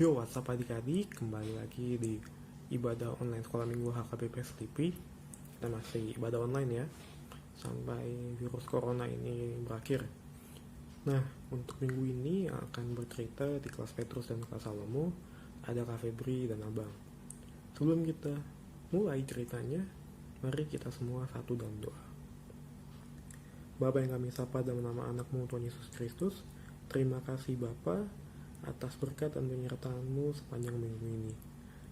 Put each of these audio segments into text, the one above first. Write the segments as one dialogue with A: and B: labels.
A: Yo, WhatsApp adik-adik, kembali lagi di ibadah online sekolah minggu HKBP Sleepy. Kita masih ibadah online ya, sampai virus corona ini berakhir. Nah, untuk minggu ini akan bercerita di kelas Petrus dan kelas Salomo, ada Kak Febri dan Abang. Sebelum kita mulai ceritanya, mari kita semua satu dalam doa. Bapa yang kami sapa dalam nama anakmu Tuhan Yesus Kristus, terima kasih Bapa atas berkat dan penyertaan-Mu sepanjang minggu ini.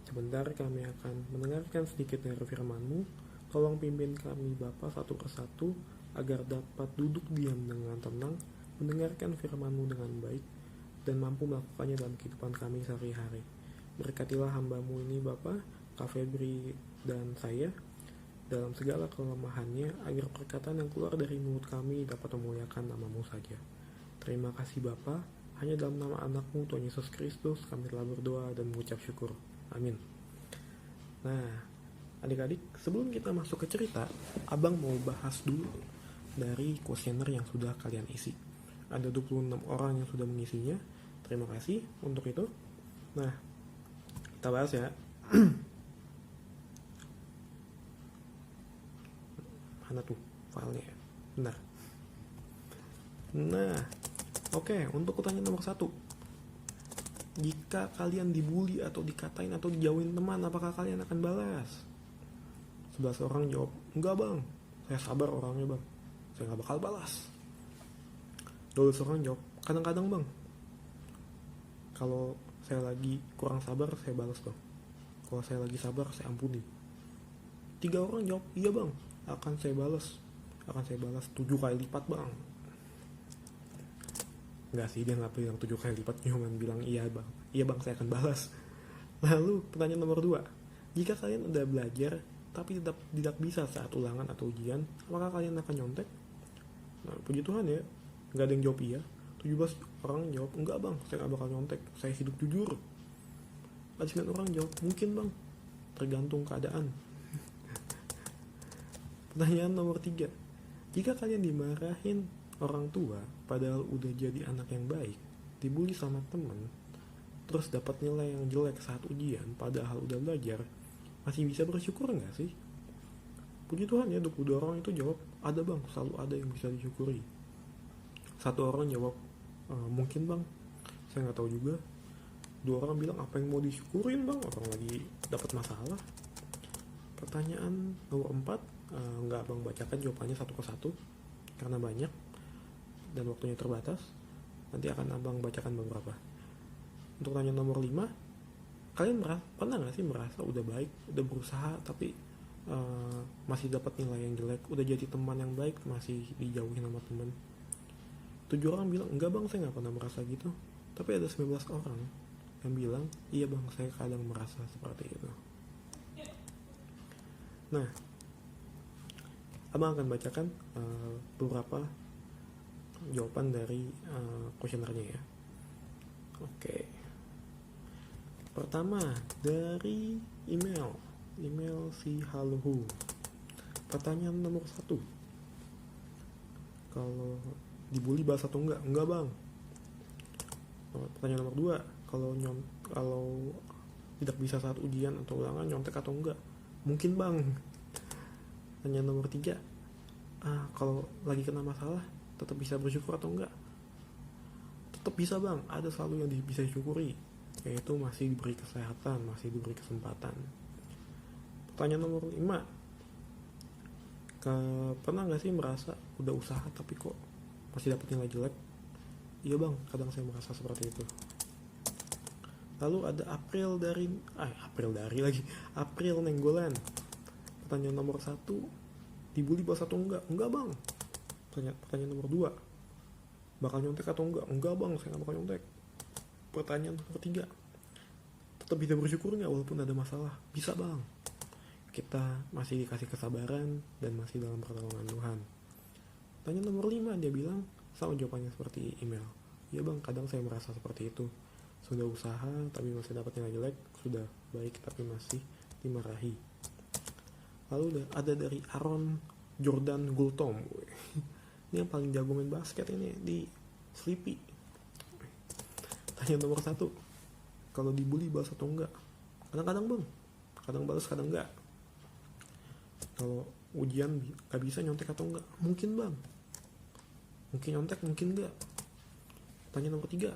A: Sebentar kami akan mendengarkan sedikit dari firman-Mu. Tolong pimpin kami Bapa satu persatu agar dapat duduk diam dengan tenang, mendengarkan firman-Mu dengan baik, dan mampu melakukannya dalam kehidupan kami sehari-hari. Berkatilah hamba-Mu ini Bapa, Kak Febri dan saya, dalam segala kelemahannya, agar perkataan yang keluar dari mulut kami dapat memuliakan nama-Mu saja. Terima kasih Bapa. Hanya dalam nama anakmu Tuhan Yesus Kristus kami telah berdoa dan mengucap syukur. Amin. Nah, adik-adik, sebelum kita masuk ke cerita, Abang mau bahas dulu dari kuesioner yang sudah kalian isi. Ada 26 orang yang sudah mengisinya. Terima kasih untuk itu. Nah, kita bahas ya. Mana tuh filenya? Benar. Nah, oke, untuk pertanyaan nomor 1. Jika kalian dibully atau dikatain atau dijauhin teman, apakah kalian akan balas? 11 orang jawab, enggak bang, saya sabar orangnya bang, saya gak bakal balas. 12 orang jawab, kadang-kadang bang, kalau saya lagi kurang sabar, saya balas bang. Kalau saya lagi sabar, saya ampuni. 3 orang jawab, iya bang, akan saya balas 7 kali lipat bang. Enggak sih, dia gak bilang 7 kali lipat, cuma bilang iya bang saya akan balas. Lalu pertanyaan nomor 2, jika kalian udah belajar tapi tidak bisa saat ulangan atau ujian, apakah kalian akan nyontek? Nah, puji Tuhan ya, gak ada yang jawab iya. 17 orang jawab enggak bang, saya gak bakal nyontek, saya hidup jujur. Ada 9 orang jawab mungkin bang, tergantung keadaan. Pertanyaan nomor 3, jika kalian dimarahin orang tua padahal udah jadi anak yang baik, dibully sama temen, terus dapat nilai yang jelek saat ujian padahal udah belajar, masih bisa bersyukur gak sih? Puji Tuhan ya, 22 orang itu jawab ada bang, selalu ada yang bisa disyukuri. 1 orang jawab mungkin bang, saya gak tahu juga. 2 orang bilang apa yang mau disyukurin bang, orang lagi dapat masalah. Pertanyaan nomor 4, nggak abang bacakan jawabannya satu persatu karena banyak dan waktunya terbatas. Nanti akan abang bacakan beberapa. Untuk pertanyaan nomor 5, kalian pernah gak sih merasa udah baik, udah berusaha tapi masih dapat nilai yang jelek, udah jadi teman yang baik masih dijauhin sama teman? 7 orang bilang enggak bang, saya gak pernah merasa gitu. Tapi ada 19 orang yang bilang iya bang, saya kadang merasa seperti itu. Nah, abang akan bacakan beberapa jawaban dari kuesionernya ya. Oke. Pertama dari email si Haluhu. Pertanyaan nomor 1, kalau dibully balas atau enggak? Enggak bang. Pertanyaan nomor 2, kalau tidak bisa saat ujian atau ulangan, nyontek atau enggak? Mungkin bang. Pertanyaan nomor 3, kalau lagi kena masalah tetap bisa bersyukur atau enggak? Tetap bisa bang, ada selalu yang bisa disyukuri, yaitu masih diberi kesehatan, masih diberi kesempatan. Pertanyaan nomor 5, pernah gak sih merasa udah usaha tapi kok masih dapat nilai jelek? Iya bang, kadang saya merasa seperti itu. Lalu ada April Nenggolan. Pertanyaan nomor 1, dibully balas atau enggak? Enggak bang. Pertanyaan nomor 2, bakal nyontek atau enggak? Enggak bang, saya gak bakal nyontek. Pertanyaan nomor 3, tetap bisa bersyukur gak walaupun ada masalah? Bisa bang. Kita masih dikasih kesabaran dan masih dalam pertolongan Tuhan. Pertanyaan nomor 5, dia bilang sama jawabannya seperti email. Iya bang, kadang saya merasa seperti itu. Sudah usaha tapi masih dapat nilai jelek, sudah baik tapi masih dimarahi. Lalu ada dari Aaron Jordan Gultom. Ini yang paling jago main basket ini di Sleepy. Pertanyaan nomor 1, kalau dibully balas atau enggak. Kadang-kadang bang, kadang balas kadang enggak. Kalau ujian gak bisa nyontek atau enggak, mungkin bang, mungkin nyontek mungkin enggak. Tanya nomor 3,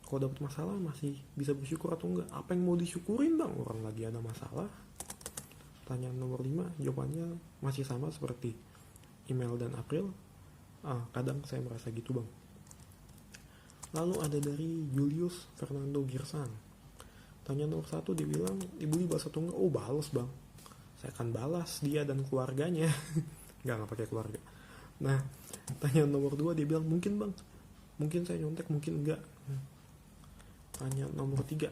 A: kalau dapat masalah masih bisa bersyukur atau enggak? Apa yang mau disyukurin bang, orang lagi ada masalah. Tanya nomor 5, jawabannya masih sama seperti email dan April. Kadang saya merasa gitu bang. Lalu ada dari Julius Fernando Girsan. Tanya nomor 1, dia bilang dibully balas atau enggak? Oh balas bang, saya akan balas dia dan keluarganya. Nggak pakai keluarga. Nah, tanya nomor 2, dia bilang mungkin bang, mungkin saya nyontek mungkin enggak. Tanya nomor 3,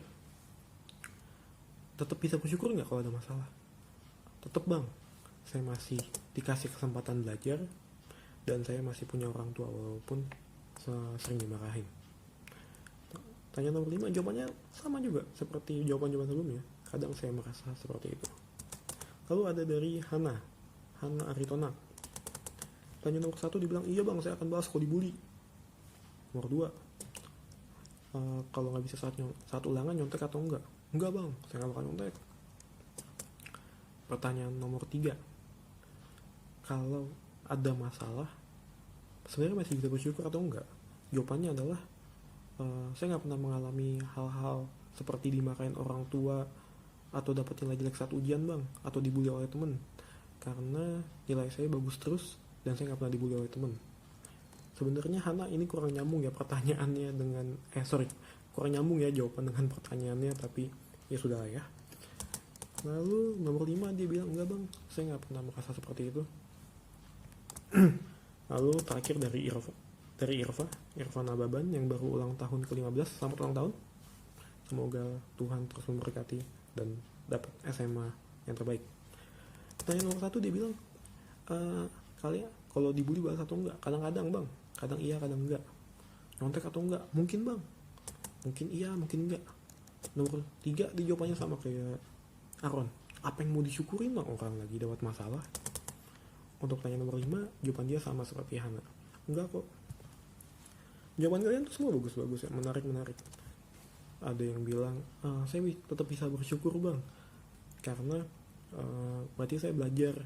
A: tetap bisa bersyukur nggak kalau ada masalah? Tetap bang, saya masih dikasih kesempatan belajar dan saya masih punya orang tua walaupun sering dimarahin. Tanya nomor 5, jawabannya sama juga seperti jawaban-jawaban sebelumnya. Kadang saya merasa seperti itu. Lalu ada dari Hana Aritona. Tanya nomor 1, dibilang iya bang, saya akan balas kalau dibully. Nomor 2, kalau nggak bisa saat ulangan nyontek atau enggak? Enggak bang, saya nggak bakal nyontek. Pertanyaan nomor 3, kalau ada masalah sebenarnya masih bisa bersyukur atau enggak? Jawabannya adalah saya nggak pernah mengalami hal-hal seperti dimarahin orang tua atau dapat nilai jelek saat ujian bang, atau dibully oleh temen, karena nilai saya bagus terus dan saya nggak pernah dibully oleh temen. Sebenarnya Hana ini kurang nyambung ya pertanyaannya dengan kurang nyambung ya jawaban dengan pertanyaannya, tapi ya sudah ya. Lalu nomor 5, dia bilang enggak bang, saya nggak pernah merasa seperti itu. Lalu terakhir dari Irfa Nababan yang baru ulang tahun ke-15. Selamat ulang tahun, semoga Tuhan terus memberkati dan dapat SMA yang terbaik. Tanya nomor 1, dia bilang kalian kalau dibully balas atau enggak? Kadang-kadang bang, kadang iya kadang enggak. Nyontek atau enggak? Mungkin bang, mungkin iya mungkin enggak. Nomor 3, dia jawabannya sama kayak Aaron, apa yang mau disyukurin bang, orang lagi dapat masalah. Untuk tanya nomor 5, jawaban dia sama seperti Hana, enggak kok. Jawaban kalian tuh semua bagus-bagus ya, menarik. Ada yang bilang saya tetap bisa bersyukur bang, karena berarti saya belajar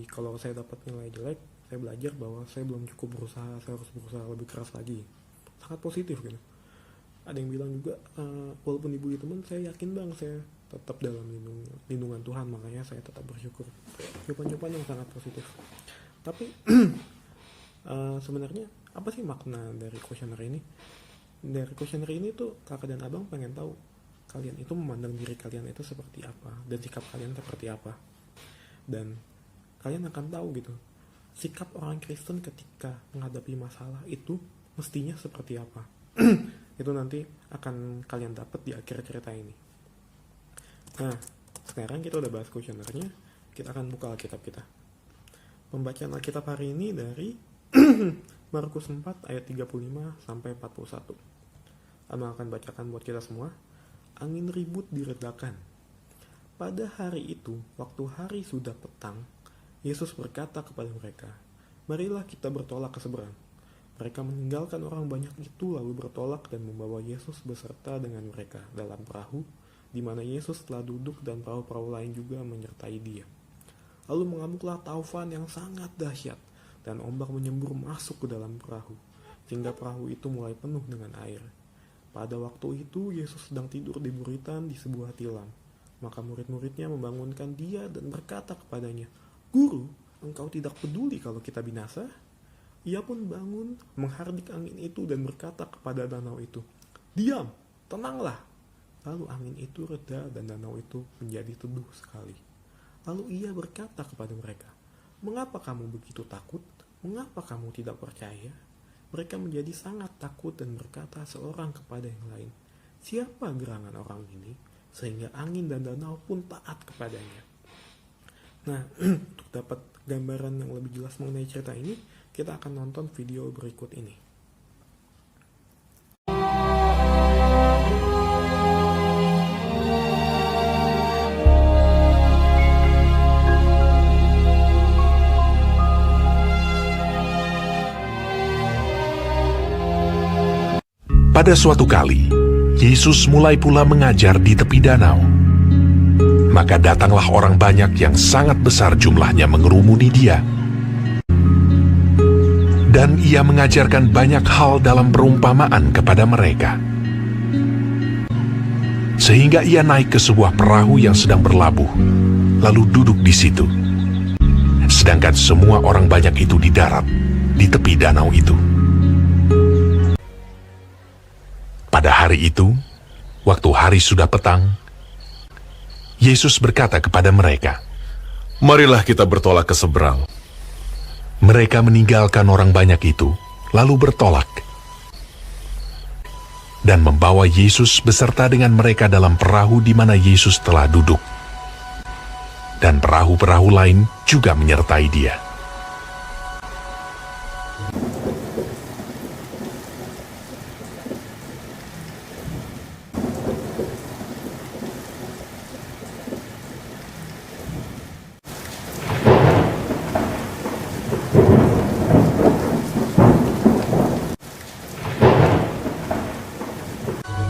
A: kalau saya dapat nilai jelek, saya belajar bahwa saya belum cukup berusaha, saya harus berusaha lebih keras lagi. Sangat positif gitu. Ada yang bilang juga walaupun dibully teman, saya yakin bang saya tetap dalam lindungan Tuhan, makanya saya tetap bersyukur. Jawaban-jawaban yang sangat positif. Tapi sebenarnya apa sih makna dari kuesioner ini? Dari kuesioner ini tuh kakak dan abang pengen tahu kalian itu memandang diri kalian itu seperti apa dan sikap kalian seperti apa, dan kalian akan tahu gitu sikap orang Kristen ketika menghadapi masalah itu mestinya seperti apa. Itu nanti akan kalian dapat di akhir cerita ini. Nah, sekarang kita udah bahas kuesionernya, kita akan buka Alkitab kita. Pembacaan Alkitab hari ini dari Markus 4 ayat 35 sampai 41. Abang akan bacakan buat kita semua. Angin ribut diredakan. Pada hari itu, waktu hari sudah petang, Yesus berkata kepada mereka, "Marilah kita bertolak ke seberang." Mereka meninggalkan orang banyak itu lalu bertolak dan membawa Yesus beserta dengan mereka dalam perahu, di mana Yesus telah duduk dan perahu-perahu lain juga menyertai dia. Lalu mengamuklah taufan yang sangat dahsyat, dan ombak menyembur masuk ke dalam perahu, sehingga perahu itu mulai penuh dengan air. Pada waktu itu Yesus sedang tidur di buritan di sebuah tilam. Maka murid-muridnya membangunkan dia dan berkata kepadanya, "Guru, engkau tidak peduli kalau kita binasa?" Ia pun bangun, menghardik angin itu dan berkata kepada danau itu, "Diam, tenanglah." Lalu angin itu reda dan danau itu menjadi teduh sekali. Lalu ia berkata kepada mereka, "Mengapa kamu begitu takut? Mengapa kamu tidak percaya?" Mereka menjadi sangat takut dan berkata seorang kepada yang lain, "Siapa gerangan orang ini sehingga angin dan danau pun taat kepadanya?" Nah, untuk dapat gambaran yang lebih jelas mengenai cerita ini, kita akan nonton video berikut ini.
B: Pada suatu kali, Yesus mulai pula mengajar di tepi danau. Maka datanglah orang banyak yang sangat besar jumlahnya mengerumuni dia. Dan ia mengajarkan banyak hal dalam perumpamaan kepada mereka. Sehingga ia naik ke sebuah perahu yang sedang berlabuh, lalu duduk di situ. Sedangkan semua orang banyak itu di darat, di tepi danau itu. Pada hari itu, waktu hari sudah petang, Yesus berkata kepada mereka,
C: "Marilah kita bertolak ke seberang."
B: Mereka meninggalkan orang banyak itu, lalu bertolak. Dan membawa Yesus beserta dengan mereka dalam perahu di mana Yesus telah duduk. Dan perahu-perahu lain juga menyertai dia.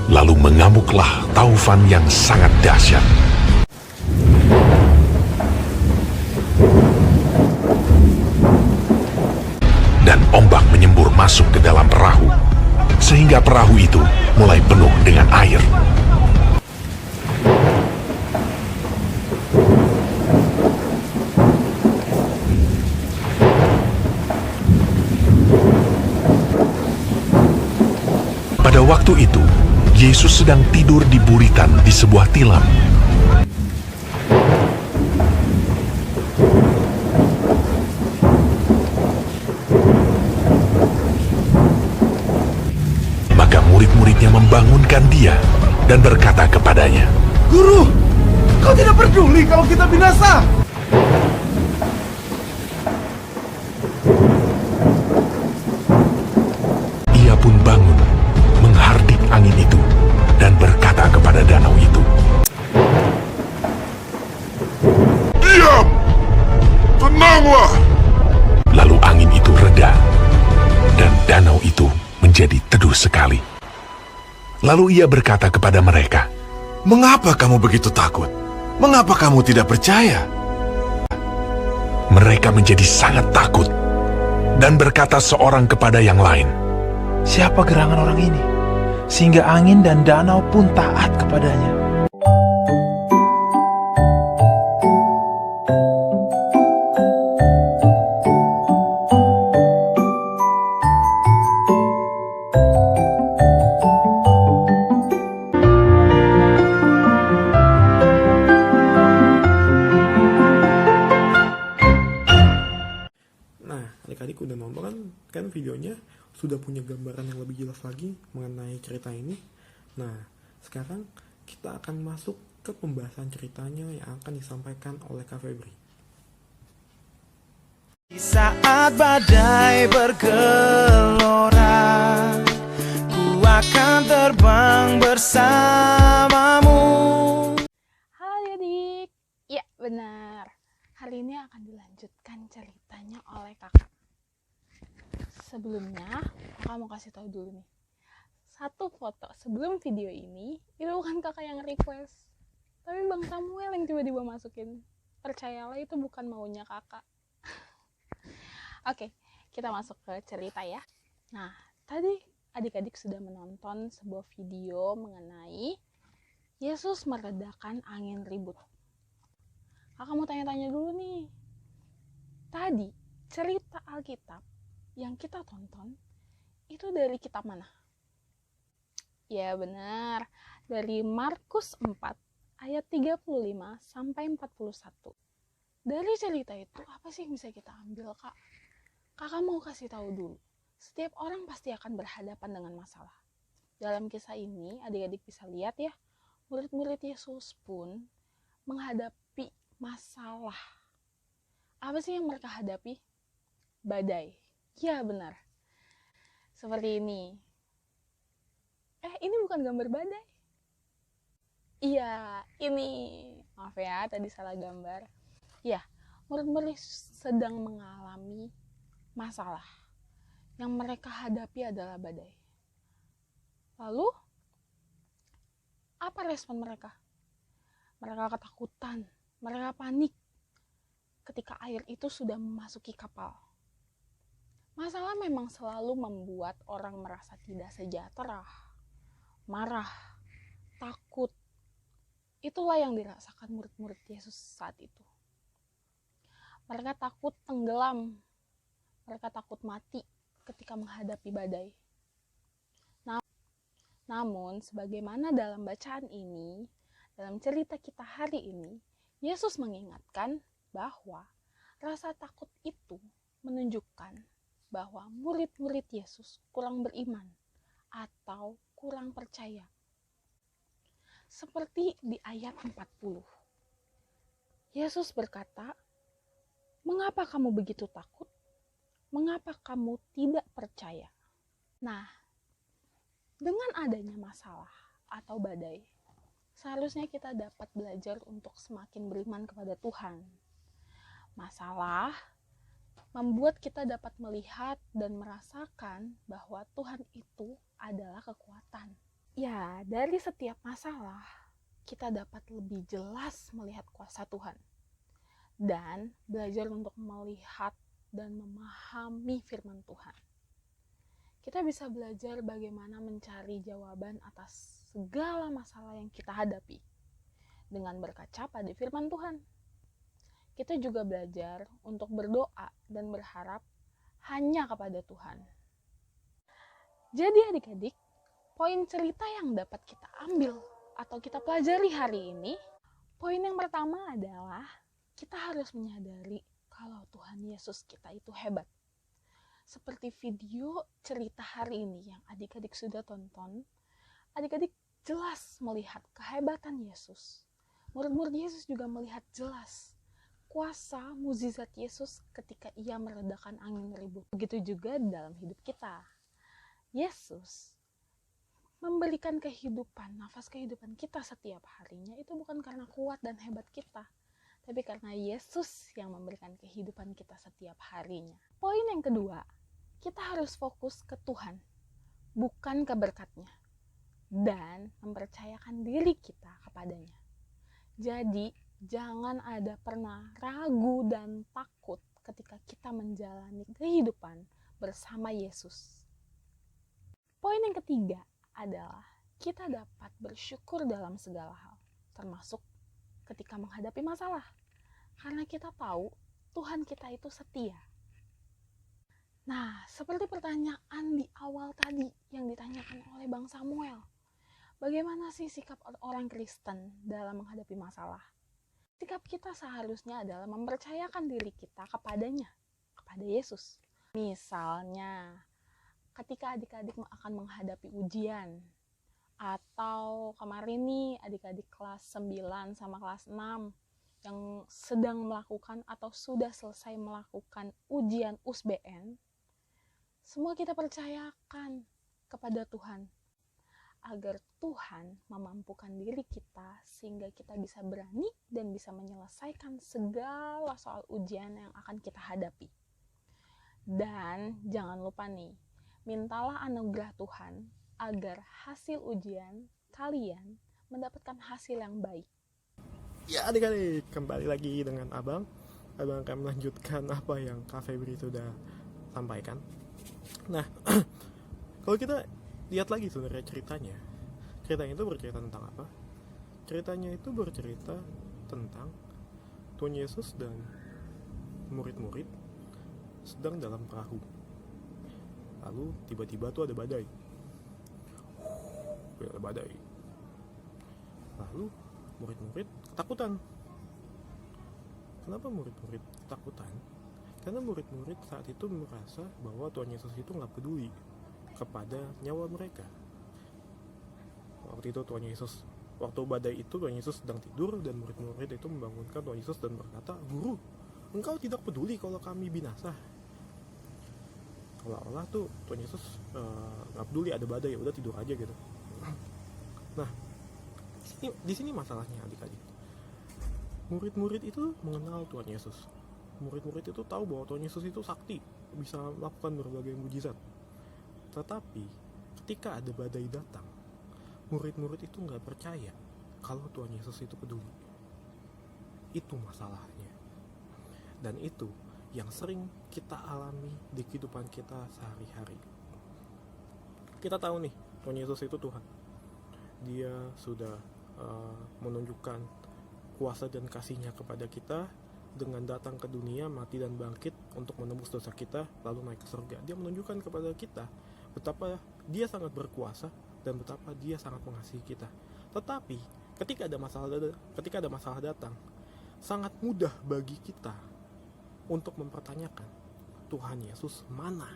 B: Lalu mengamuklah taufan yang sangat dahsyat. Dan ombak menyembur masuk ke dalam perahu, sehingga perahu itu mulai penuh dengan air. Pada waktu itu, Yesus sedang tidur di buritan di sebuah tilam. Maka murid-muridnya membangunkan dia dan berkata kepadanya,
D: Guru, kau tidak peduli kalau kita binasa?
B: Ia pun bangun, menghardik angin itu, dan berkata kepada danau itu,
C: "Diam! Tenanglah!"
B: Lalu angin itu reda, dan danau itu menjadi teduh sekali. Lalu ia berkata kepada mereka,
C: "Mengapa kamu begitu takut? Mengapa kamu tidak percaya?"
B: Mereka menjadi sangat takut, dan berkata seorang kepada yang lain,
E: Siapa gerangan orang ini, sehingga angin dan danau pun taat kepadanya?
A: Nah, adik-adik udah nonton kan videonya, sudah punya gambaran yang lebih jelas lagi mengenai cerita ini. Nah, sekarang kita akan masuk ke pembahasan ceritanya yang akan disampaikan oleh Kak Febri.
F: Di saat badai bergelora, ku akan terbang bersamamu.
G: Halo adik, ya benar. Hari ini akan dilanjutkan ceritanya oleh kakak. Sebelumnya, kakak mau kasih tahu dulu nih. Satu foto sebelum video ini, itu bukan kakak yang request. Tapi Bang Samuel yang tiba-tiba masukin. Percayalah itu bukan maunya kakak. Oke, kita masuk ke cerita ya. Nah, tadi adik-adik sudah menonton sebuah video mengenai Yesus meredakan angin ribut. Kakak mau tanya-tanya dulu nih. Tadi cerita Alkitab yang kita tonton itu dari kitab mana? Ya benar, dari Markus 4 ayat 35 sampai 41. Dari cerita itu apa sih yang bisa kita ambil, Kak? Kakak mau kasih tahu dulu. Setiap orang pasti akan berhadapan dengan masalah. Dalam kisah ini, adik-adik bisa lihat ya, murid-murid Yesus pun menghadapi masalah. Apa sih yang mereka hadapi? Badai. Ya benar. Seperti ini. Ini bukan gambar badai. Iya, ini. Maaf ya, tadi salah gambar. Ya, murid-murid sedang mengalami masalah. Yang mereka hadapi adalah badai. Lalu, Apa respon mereka? Mereka ketakutan, mereka panik ketika air itu sudah memasuki kapal. Masalah memang selalu membuat orang merasa tidak sejahtera, marah, takut. Itulah yang dirasakan murid-murid Yesus saat itu. Mereka takut tenggelam, mereka takut mati ketika menghadapi badai. Namun, sebagaimana dalam bacaan ini, dalam cerita kita hari ini, Yesus mengingatkan bahwa rasa takut itu menunjukkan bahwa murid-murid Yesus kurang beriman atau kurang percaya. Seperti di ayat 40. Yesus berkata, "Mengapa kamu begitu takut? Mengapa kamu tidak percaya?" Nah, dengan adanya masalah atau badai, seharusnya kita dapat belajar untuk semakin beriman kepada Tuhan. Masalah membuat kita dapat melihat dan merasakan bahwa Tuhan itu adalah kekuatan. Ya, dari setiap masalah, kita dapat lebih jelas melihat kuasa Tuhan. Dan belajar untuk melihat dan memahami firman Tuhan. Kita bisa belajar bagaimana mencari jawaban atas segala masalah yang kita hadapi dengan berkaca pada firman Tuhan. Kita juga belajar untuk berdoa dan berharap hanya kepada Tuhan. Jadi adik-adik, poin cerita yang dapat kita ambil atau kita pelajari hari ini, poin yang pertama adalah kita harus menyadari kalau Tuhan Yesus kita itu hebat. Seperti video cerita hari ini yang adik-adik sudah tonton, adik-adik jelas melihat kehebatan Yesus. Murid-murid Yesus juga melihat jelas kuasa mukjizat Yesus ketika ia meredakan angin ribut. Begitu juga dalam hidup kita. Yesus memberikan kehidupan, nafas kehidupan kita setiap harinya itu bukan karena kuat dan hebat kita, tapi karena Yesus yang memberikan kehidupan kita setiap harinya. Poin yang kedua, kita harus fokus ke Tuhan, bukan ke berkatnya, dan mempercayakan diri kita kepadanya. Jadi, jangan ada pernah ragu dan takut ketika kita menjalani kehidupan bersama Yesus. Poin yang ketiga adalah kita dapat bersyukur dalam segala hal, termasuk ketika menghadapi masalah. Karena kita tahu Tuhan kita itu setia. Nah, seperti pertanyaan di awal tadi yang ditanyakan oleh Bang Samuel. Bagaimana sih sikap orang Kristen dalam menghadapi masalah? Sikap kita seharusnya adalah mempercayakan diri kita kepadanya, kepada Yesus. Misalnya, ketika adik-adik akan menghadapi ujian, atau kemarin nih adik-adik kelas 9 sama kelas 6 yang sedang melakukan atau sudah selesai melakukan ujian USBN, semua kita percayakan kepada Tuhan, agar Tuhan memampukan diri kita sehingga kita bisa berani dan bisa menyelesaikan segala soal ujian yang akan kita hadapi. Dan jangan lupa nih, mintalah anugerah Tuhan agar hasil ujian kalian mendapatkan hasil yang baik.
A: Ya adik-adik, kembali lagi dengan Abang. Abang akan melanjutkan apa yang Kak Febri sudah sampaikan. Nah, kalau kita lihat lagi sebenarnya ceritanya itu bercerita tentang apa? Ceritanya itu bercerita tentang Tuhan Yesus dan murid-murid sedang dalam perahu. Lalu tiba-tiba tuh ada badai. Lalu murid-murid ketakutan. Kenapa murid-murid ketakutan? Karena murid-murid saat itu merasa bahwa Tuhan Yesus itu nggak peduli kepada nyawa mereka. Waktu itu waktu badai itu Tuhan Yesus sedang tidur dan murid-murid itu membangunkan Tuhan Yesus dan berkata, "Guru, engkau tidak peduli kalau kami binasa." Seolah-olah tuh Tuhan Yesus nggak peduli ada badai, ya udah tidur aja gitu. Nah, di sini masalahnya adik-adik. Murid-murid itu mengenal Tuhan Yesus. Murid-murid itu tahu bahwa Tuhan Yesus itu sakti, bisa melakukan berbagai mujizat. Tetapi ketika ada badai datang, murid-murid itu nggak percaya kalau Tuhan Yesus itu peduli. Itu masalahnya. Dan itu yang sering kita alami di kehidupan kita sehari-hari. Kita tahu nih, Tuhan Yesus itu Tuhan. Dia sudah menunjukkan kuasa dan kasih-Nya kepada kita dengan datang ke dunia, mati dan bangkit untuk menebus dosa kita, lalu naik ke surga. Dia menunjukkan kepada kita betapa Dia sangat berkuasa dan betapa Dia sangat mengasihi kita. Tetapi ketika ada masalah datang, sangat mudah bagi kita untuk mempertanyakan, Tuhan Yesus mana?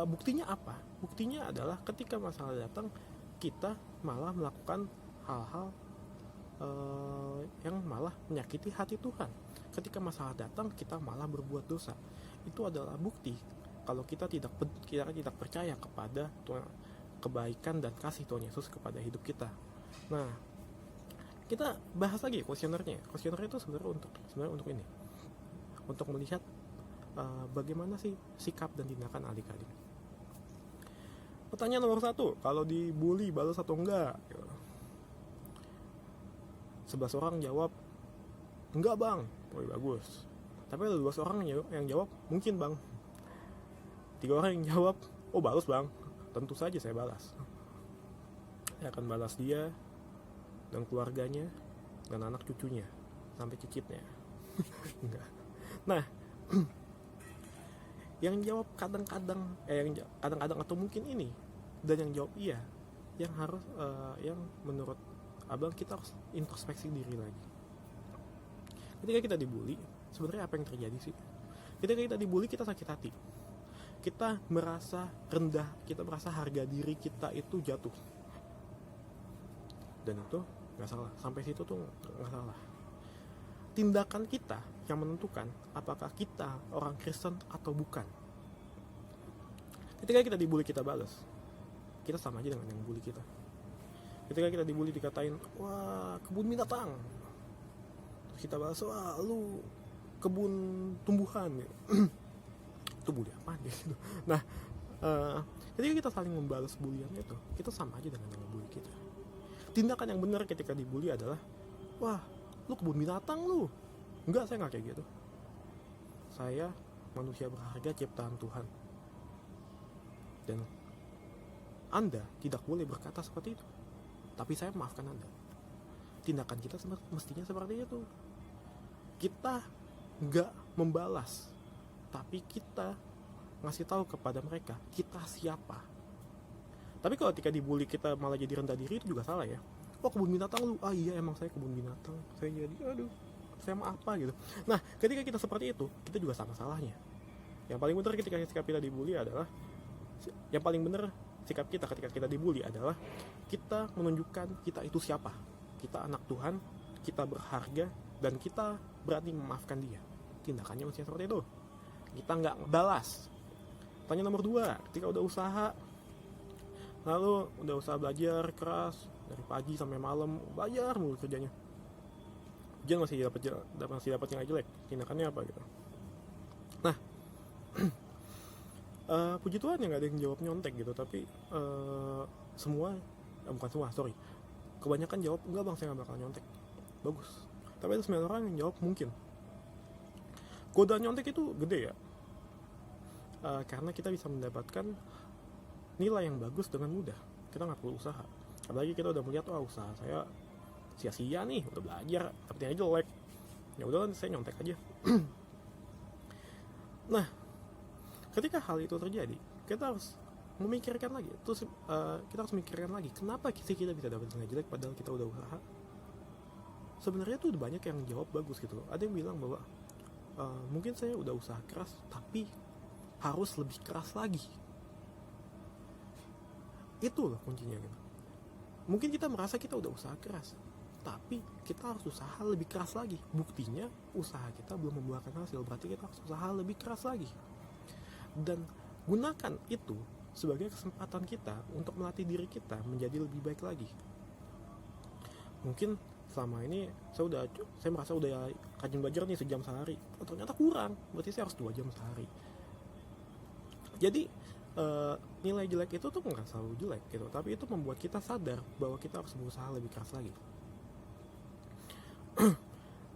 A: Buktinya apa? Buktinya adalah ketika masalah datang, kita malah melakukan hal-hal yang malah menyakiti hati Tuhan. Ketika masalah datang, kita malah berbuat dosa. Itu adalah bukti kalau kita tidak percaya kepada kebaikan dan kasih Tuhan Yesus kepada hidup kita. Nah, kita bahas lagi kuesionernya. Kuesioner itu sebenarnya untuk ini, untuk melihat bagaimana sih sikap dan tindakan adik-adik. Pertanyaan nomor 1, kalau dibully balas atau enggak? 11 orang jawab, enggak bang. Wih, bagus. Tapi ada 12 orang yang jawab, mungkin bang. 3 orang yang jawab, oh balas bang. Tentu saja saya balas. Saya akan balas dia dan keluarganya dan anak cucunya sampai cicitnya. Enggak. Nah, yang jawab kadang-kadang atau mungkin ini, dan yang jawab iya, yang harus yang menurut abang kita harus introspeksi diri lagi. Ketika kita dibully, sebenarnya apa yang terjadi sih? Ketika kita dibully, kita sakit hati, kita merasa rendah, kita merasa harga diri kita itu jatuh, dan itu nggak salah. Sampai situ tuh nggak salah. Tindakan kita yang menentukan apakah kita orang Kristen atau bukan. Ketika kita dibully, kita balas, kita sama aja dengan yang bully kita. Ketika kita dibully, dikatain, wah kebun binatang, terus kita balas, wah lu kebun tumbuhan. Itu bully apaan gitu. Nah, ketika kita saling membalas bulian itu, kita sama aja dengan yang bully kita. Tindakan yang benar ketika dibully adalah, wah lu kebun binatang lu. Enggak, saya nggak kayak gitu. Saya manusia berharga ciptaan Tuhan. Dan Anda tidak boleh berkata seperti itu. Tapi saya maafkan Anda. Tindakan kita mestinya seperti itu. Kita nggak membalas, tapi kita ngasih tahu kepada mereka kita siapa. Tapi kalau ketika dibully kita malah jadi rendah diri, itu juga salah ya. Oh kebun binatang lu, ah iya emang saya kebun binatang, saya jadi saya mau apa gitu. Nah, ketika kita seperti itu, kita juga sama salahnya. Yang paling benar ketika sikap kita dibully adalah, yang paling benar sikap kita ketika kita dibully adalah kita menunjukkan kita itu siapa. Kita anak Tuhan, kita berharga, dan kita berani memaafkan dia. Tindakannya mesti seperti itu. Kita nggak balas. Tanya nomor 2, ketika udah usaha, lalu udah usaha belajar keras dari pagi sampai malam, belajar mulu kerjanya, ujian masih dapat yang jelek, tindakannya apa gitu. Nah, puji Tuhan yang gak ada yang jawab nyontek gitu, tapi kebanyakan jawab enggak bang, saya gak bakal nyontek. Bagus. Tapi ada 9 orang yang jawab mungkin. Godaan nyontek itu gede ya, karena kita bisa mendapatkan nilai yang bagus dengan mudah. Kita gak perlu usaha. Apalagi kita udah melihat, wah usaha saya sia-sia nih, udah belajar tapi aja jelek, ya udah saya nyontek aja. Nah, ketika hal itu terjadi, kita harus memikirkan lagi. Terus kita harus memikirkan lagi, kenapa sih kita bisa dapat nilai jelek padahal kita udah usaha. Sebenarnya tuh banyak yang jawab bagus gitu loh. Ada yang bilang bahwa mungkin saya udah usaha keras, tapi harus lebih keras lagi. Itu loh kuncinya gitu. Mungkin kita merasa kita udah usaha keras, tapi kita harus usaha lebih keras lagi. Buktinya usaha kita belum membuahkan hasil, berarti kita harus usaha lebih keras lagi. Dan gunakan itu sebagai kesempatan kita untuk melatih diri kita menjadi lebih baik lagi. Mungkin selama ini saya merasa udah rajin belajar nih sejam sehari, ternyata kurang, berarti saya harus 2 jam sehari. Jadi nilai jelek itu tuh nggak selalu jelek gitu, tapi itu membuat kita sadar bahwa kita harus berusaha lebih keras lagi.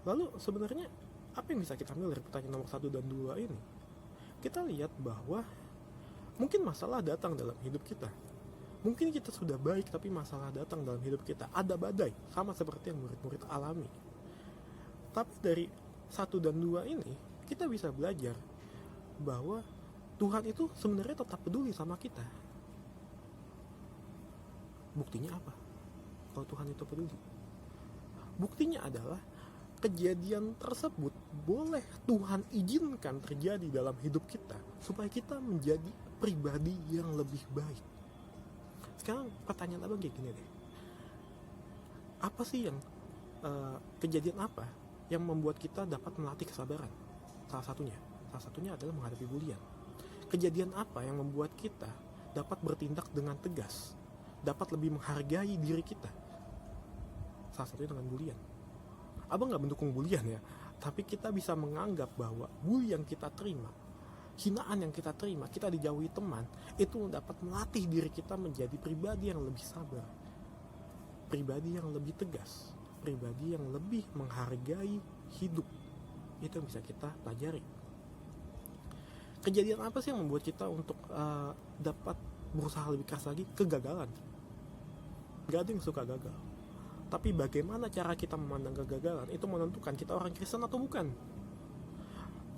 A: Lalu sebenarnya apa yang bisa kita ambil dari pertanyaan nomor 1 dan 2 ini? Kita lihat bahwa mungkin masalah datang dalam hidup kita. Mungkin kita sudah baik tapi masalah datang dalam hidup kita. Ada badai, sama seperti yang murid-murid alami. Tapi dari 1 dan 2 ini kita bisa belajar bahwa Tuhan itu sebenarnya tetap peduli sama kita. Buktinya apa? Kalau Tuhan itu peduli, buktinya adalah kejadian tersebut boleh Tuhan izinkan terjadi dalam hidup kita supaya kita menjadi pribadi yang lebih baik. Sekarang pertanyaan abang kayak gini deh, apa sih yang kejadian apa yang membuat kita dapat melatih kesabaran? Salah satunya adalah menghadapi bulian. Kejadian apa yang membuat kita dapat bertindak dengan tegas, dapat lebih menghargai diri kita? Salah satunya dengan bulian. Abang gak mendukung bulian ya, tapi kita bisa menganggap bahwa bully yang kita terima, hinaan yang kita terima, kita dijauhi teman, itu dapat melatih diri kita menjadi pribadi yang lebih sabar, pribadi yang lebih tegas, pribadi yang lebih menghargai hidup. Itu yang bisa kita pelajari. Kejadian apa sih yang membuat kita untuk dapat berusaha lebih keras lagi? Kegagalan. Gak ada yang suka gagal, tapi bagaimana cara kita memandang kegagalan itu menentukan kita orang Kristen atau bukan.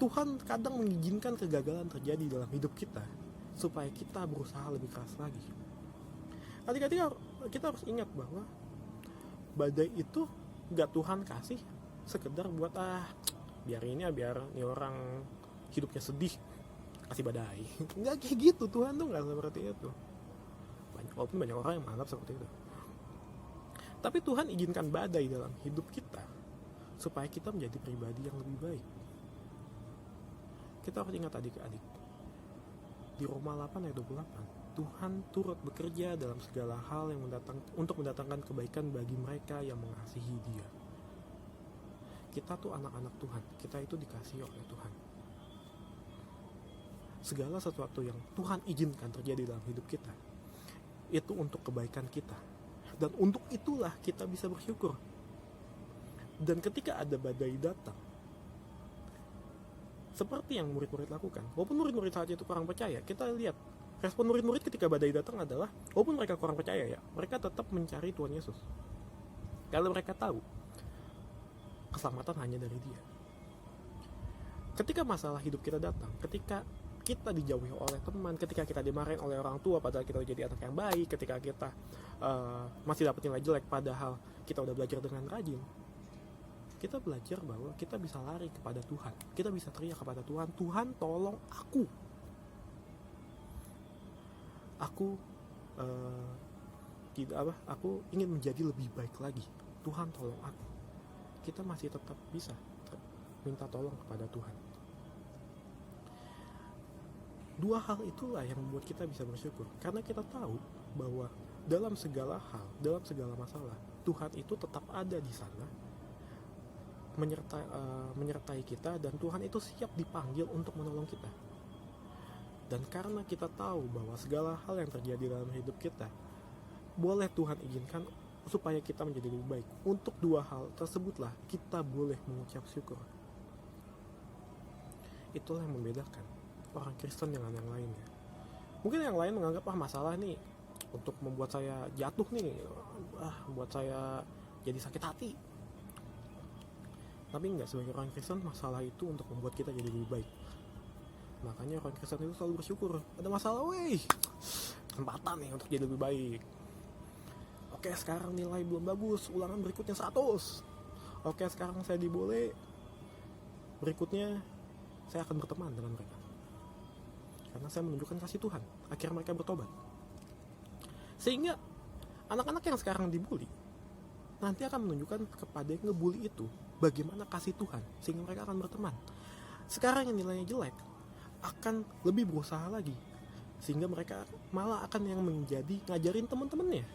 A: Tuhan kadang mengizinkan kegagalan terjadi dalam hidup kita supaya kita berusaha lebih keras lagi. Adik-adik, kita harus ingat bahwa badai itu gak Tuhan kasih sekedar buat biar ini orang hidupnya sedih, kasih badai. Nggak kayak gitu, Tuhan tuh nggak seperti itu. Walaupun banyak orang yang menganggap seperti itu, tapi Tuhan izinkan badai dalam hidup kita supaya kita menjadi pribadi yang lebih baik. Kita harus ingat adik-adik, di Roma 8 ayat 28, Tuhan turut bekerja dalam segala hal yang untuk mendatangkan kebaikan bagi mereka yang mengasihi Dia. Kita tuh anak-anak Tuhan, kita itu dikasihi oleh Tuhan. Segala sesuatu yang Tuhan izinkan terjadi dalam hidup kita itu untuk kebaikan kita, dan untuk itulah kita bisa bersyukur. Dan ketika ada badai datang, seperti yang murid-murid lakukan, walaupun murid-murid saat itu kurang percaya, kita lihat respon murid-murid ketika badai datang adalah, walaupun mereka kurang percaya ya, mereka tetap mencari Tuhan Yesus karena mereka tahu keselamatan hanya dari Dia. Ketika masalah hidup kita datang, ketika kita dijauhi oleh teman, ketika kita dimarahin oleh orang tua padahal kita jadi anak yang baik, ketika kita masih dapat nilai jelek padahal kita udah belajar dengan rajin, kita belajar bahwa kita bisa lari kepada Tuhan, kita bisa teriak kepada Tuhan, Tuhan tolong aku aku ingin menjadi lebih baik lagi, Tuhan tolong aku. Kita masih tetap bisa minta tolong kepada Tuhan. Dua hal itulah yang membuat kita bisa bersyukur, karena kita tahu bahwa dalam segala hal, dalam segala masalah, Tuhan itu tetap ada di sana menyertai kita, dan Tuhan itu siap dipanggil untuk menolong kita. Dan karena kita tahu bahwa segala hal yang terjadi dalam hidup kita boleh Tuhan izinkan supaya kita menjadi lebih baik, untuk dua hal tersebutlah kita boleh mengucap syukur. Itulah yang membedakan orang Kristen dengan yang lainnya. Mungkin yang lain menganggap masalah nih untuk membuat saya jatuh nih, membuat saya jadi sakit hati. Tapi enggak, sebagai orang Kristen masalah itu untuk membuat kita jadi lebih baik. Makanya orang Kristen itu selalu bersyukur. Ada masalah, kesempatan nih untuk jadi lebih baik. Oke, sekarang nilai belum bagus, ulangan berikutnya 100. Oke, sekarang saya diboleh, berikutnya saya akan berteman dengan mereka karena saya menunjukkan kasih Tuhan. Akhirnya mereka bertobat. Sehingga anak-anak yang sekarang dibully nanti akan menunjukkan kepada yang ngebully itu bagaimana kasih Tuhan, sehingga mereka akan berteman. Sekarang yang nilainya jelek akan lebih berusaha lagi, sehingga mereka malah akan yang menjadi ngajarin teman-temannya.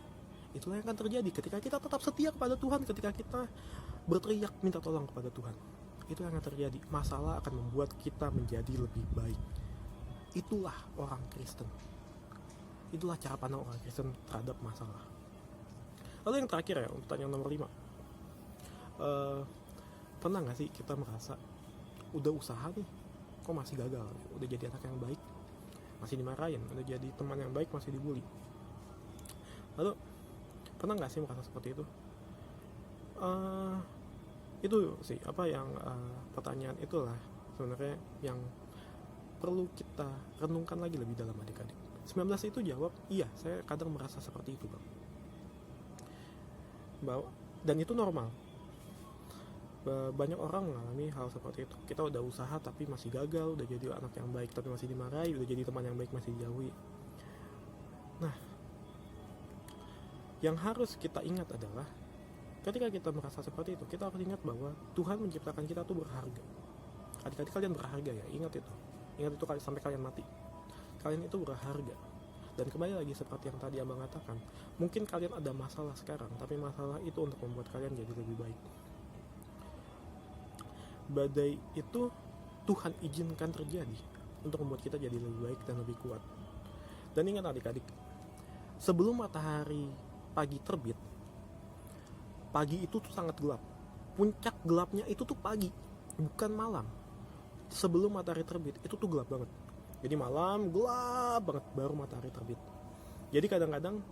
A: Itulah yang akan terjadi ketika kita tetap setia kepada Tuhan, ketika kita berteriak minta tolong kepada Tuhan. Itu yang akan terjadi. Masalah akan membuat kita menjadi lebih baik. Itulah orang Kristen. Itulah cara pandang orang Kristen terhadap masalah. Lalu yang terakhir ya, pertanyaan nomor 5. Pernah gak sih kita merasa udah usaha nih, kok masih gagal? Udah jadi anak yang baik, masih dimarahin. Udah jadi teman yang baik, masih dibully. Lalu pernah gak sih merasa seperti itu? Itu sih pertanyaan itulah sebenarnya yang perlu kita renungkan lagi lebih dalam, adik-adik. 19 itu jawab, iya, saya kadang merasa seperti itu, Bang. Dan itu normal. Banyak orang mengalami hal seperti itu. Kita udah usaha tapi masih gagal, udah jadi anak yang baik tapi masih dimarahi, udah jadi teman yang baik masih dijauhi. Nah, yang harus kita ingat adalah ketika kita merasa seperti itu, kita harus ingat bahwa Tuhan menciptakan kita tuh berharga. Adik-adik, kalian berharga ya, ingat itu sampai kalian mati. Kalian itu berharga. Dan kembali lagi seperti yang tadi Abang katakan, mungkin kalian ada masalah sekarang, tapi masalah itu untuk membuat kalian jadi lebih baik. Badai itu Tuhan izinkan terjadi untuk membuat kita jadi lebih baik dan lebih kuat. Dan ingat adik-adik, sebelum matahari pagi terbit, pagi itu tuh sangat gelap. Puncak gelapnya itu tuh pagi, bukan malam. Sebelum matahari terbit itu tuh gelap banget. Jadi malam gelap banget baru matahari terbit. Jadi kadang-kadang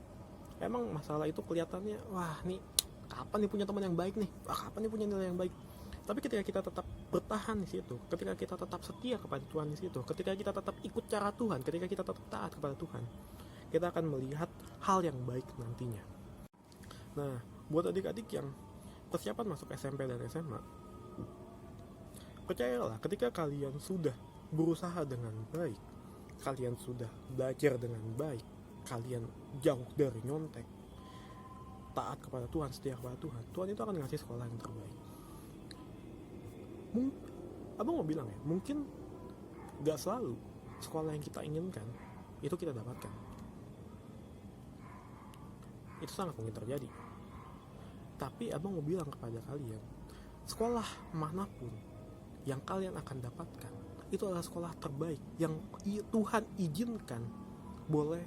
A: emang masalah itu kelihatannya, wah nih kapan nih punya teman yang baik nih, wah kapan nih punya nilai yang baik. Tapi ketika kita tetap bertahan di situ, ketika kita tetap setia kepada Tuhan di situ, ketika kita tetap ikut cara Tuhan, ketika kita tetap taat kepada Tuhan, kita akan melihat hal yang baik nantinya. Nah, buat adik-adik yang persiapan masuk SMP dan SMA, percayalah, ketika kalian sudah berusaha dengan baik, kalian sudah belajar dengan baik, kalian jauh dari nyontek, taat kepada Tuhan, setia kepada Tuhan, Tuhan itu akan ngasih sekolah yang terbaik. Abang mau bilang ya, mungkin gak selalu sekolah yang kita inginkan itu kita dapatkan. Itu sangat mungkin terjadi. Tapi abang mau bilang kepada kalian, sekolah manapun yang kalian akan dapatkan itu adalah sekolah terbaik yang Tuhan izinkan boleh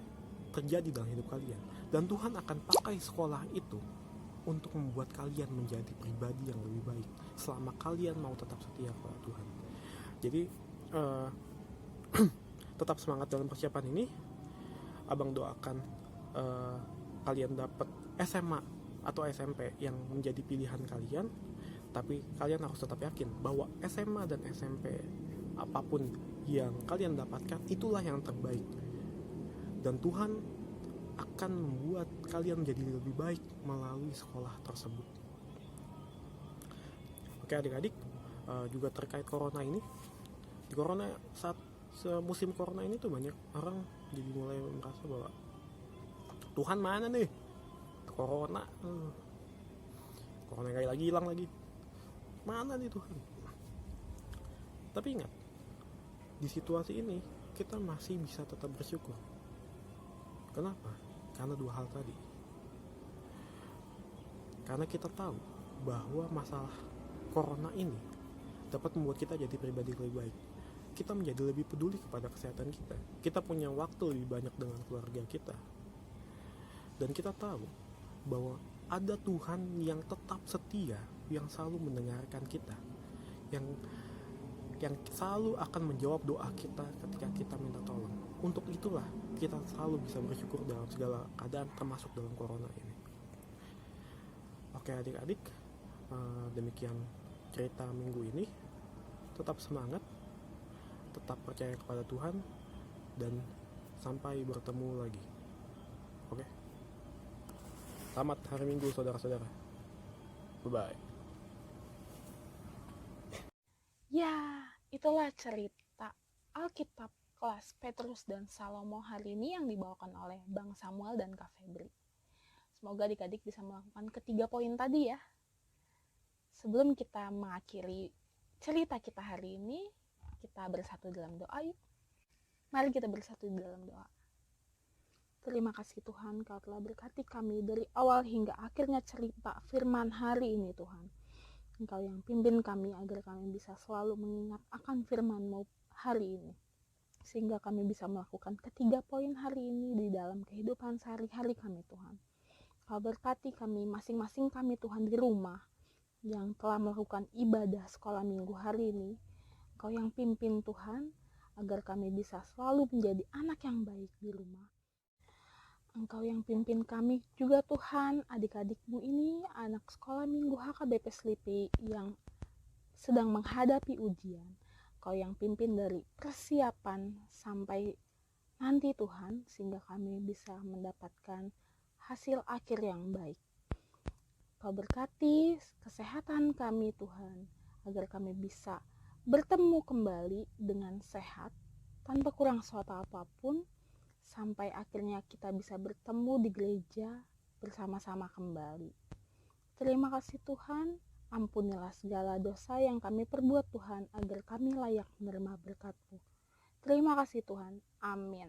A: terjadi dalam hidup kalian. Dan Tuhan akan pakai sekolah itu untuk membuat kalian menjadi pribadi yang lebih baik selama kalian mau tetap setia kepada Tuhan. Jadi tetap semangat dalam persiapan ini. Abang doakan kalian dapat SMA atau SMP yang menjadi pilihan kalian. Tapi kalian harus tetap yakin bahwa SMA dan SMP apapun yang kalian dapatkan itulah yang terbaik. Dan Tuhan akan membuat kalian menjadi lebih baik melalui sekolah tersebut. Oke adik-adik, juga terkait corona ini, di corona saat musim corona ini tuh banyak orang jadi mulai merasa bahwa Tuhan mana nih, corona kayak lagi hilang lagi, mana nih Tuhan. Tapi ingat, di situasi ini kita masih bisa tetap bersyukur. Kenapa? Karena dua hal tadi. Karena kita tahu bahwa masalah corona ini dapat membuat kita jadi pribadi lebih baik. Kita menjadi lebih peduli kepada kesehatan kita. Kita punya waktu lebih banyak dengan keluarga kita. Dan kita tahu bahwa ada Tuhan yang tetap setia, yang selalu mendengarkan kita, yang selalu akan menjawab doa kita ketika kita minta tolong. Untuk itulah kita selalu bisa bersyukur dalam segala keadaan, termasuk dalam corona ini. Oke adik-adik, demikian cerita minggu ini. Tetap semangat, tetap percaya kepada Tuhan, dan sampai bertemu lagi. Oke, selamat hari Minggu saudara-saudara. Bye-bye.
G: Ya, itulah cerita Alkitab kelas Petrus dan Salomo hari ini yang dibawakan oleh Bang Samuel dan Kak Febri. Semoga adik-adik bisa melakukan ketiga poin tadi ya. Sebelum kita mengakhiri cerita kita hari ini, kita bersatu dalam doa yuk. Mari kita bersatu dalam doa. Terima kasih Tuhan, Kau telah berkati kami dari awal hingga akhirnya cerita firman hari ini Tuhan. Engkau yang pimpin kami agar kami bisa selalu mengingat akan firman-Mu hari ini. sehingga kami bisa melakukan ketiga poin hari ini di dalam kehidupan sehari-hari kami Tuhan. Kau berkati kami masing-masing kami Tuhan di rumah yang telah melakukan ibadah sekolah minggu hari ini. Kau yang pimpin Tuhan, agar kami bisa selalu menjadi anak yang baik di rumah. Engkau yang pimpin kami juga Tuhan, adik-adikmu ini anak sekolah minggu HKBP Slipi yang sedang menghadapi ujian. Kau yang pimpin dari persiapan sampai nanti Tuhan, sehingga kami bisa mendapatkan hasil akhir yang baik. Kau berkati kesehatan kami Tuhan, agar kami bisa bertemu kembali dengan sehat, tanpa kurang suatu apapun, sampai akhirnya kita bisa bertemu di gereja bersama-sama kembali. Terima kasih Tuhan, ampunilah segala dosa yang kami perbuat Tuhan, agar kami layak menerima berkat-Mu. Terima kasih Tuhan, amin.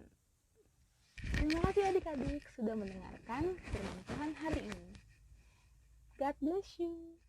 G: Terima kasih adik-adik sudah mendengarkan firman Tuhan hari ini. God bless you.